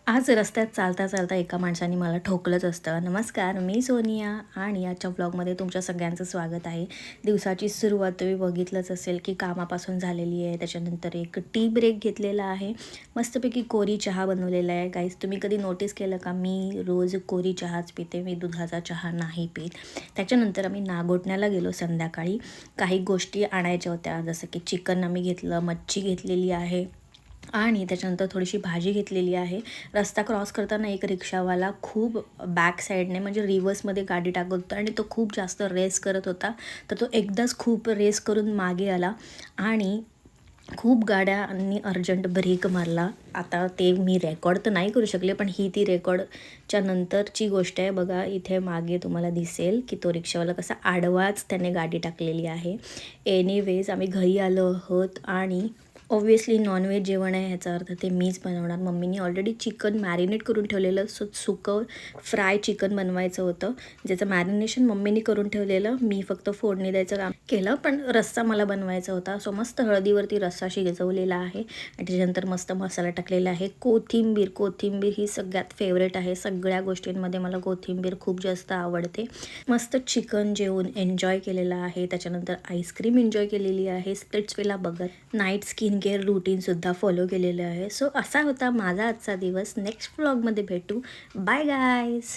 आज रस्त्यात चालता चालता एका माणसाने मला ठोकलंच असतं. नमस्कार, मी सोनिया आणि आजच्या ब्लॉगमध्ये तुमच्या सगळ्यांचं स्वागत आहे. दिवसाची सुरुवात तुम्ही बघितलंच असेल की कामापासून झालेली आहे. त्याच्यानंतर एक टी ब्रेक घेतलेला आहे. मस्तपैकी कोरी चहा बनवलेला आहे. गाईज, तुम्ही कधी नोटीस केलं का, मी रोज कोरी चहाच पिते, मी दुधाचा चहा नाही पीत. त्याच्यानंतर आम्ही नागोठण्याला गेलो संध्याकाळी. काही गोष्टी आणायच्या होत्या, जसं की चिकन आम्ही घेतलं, मच्छी घेतलेली आहे आणि त्याच्यानंतर थोडीशी भाजी घेतलेली आहे. रस्ता क्रॉस करताना एक रिक्षावाला खूप बॅक साईडने म्हणजे रिव्हर्समध्ये गाडी टाकत होता आणि तो खूप जास्त रेस करत होता. तर तो एकदाच खूप रेस करून मागे आला आणि खूप गाड्यांनी अर्जंट ब्रेक मारला. आता ते मी रेकॉर्ड तर नाही करू शकले, पण ही ती रेकॉर्डच्या नंतरची गोष्ट आहे. बघा, इथे मागे तुम्हाला दिसेल की तो रिक्षावाला कसा आडवाच त्याने गाडी टाकलेली आहे. एनिवेज आम्ही घरी आलो आहोत आणि ऑब्व्हियसली नॉनव्हेज जेवण आहे, ह्याचा अर्थ ते मीच बनवणार. मम्मीने ऑलरेडी चिकन मॅरिनेट करून ठेवलेलं, सुकं फ्राय चिकन बनवायचं होतं, ज्याचं मॅरिनेशन मम्मीने करून ठेवलेलं. मी फक्त फोडणी द्यायचं काम केलं, पण रस्सा मला बनवायचा होता. सो मस्त हळदीवरती रस्सा शिजवलेला आहे आणि त्याच्यानंतर मस्त मसाला टाकलेला आहे. कोथिंबीर ही सगळ्यात फेवरेट आहे. सगळ्या गोष्टींमध्ये मला कोथिंबीर खूप जास्त आवडते. मस्त चिकन जेवून एन्जॉय केलेलं आहे. त्याच्यानंतर आईस्क्रीम एन्जॉय केलेली आहे स्प्लिट्सविला बघत. नाईट स्किन केअर रूटीनसुद्धा फॉलो केलेलं आहे. सो असा होता माझा आजचा दिवस. नेक्स्ट व्लॉगमध्ये भेटू. Bye guys.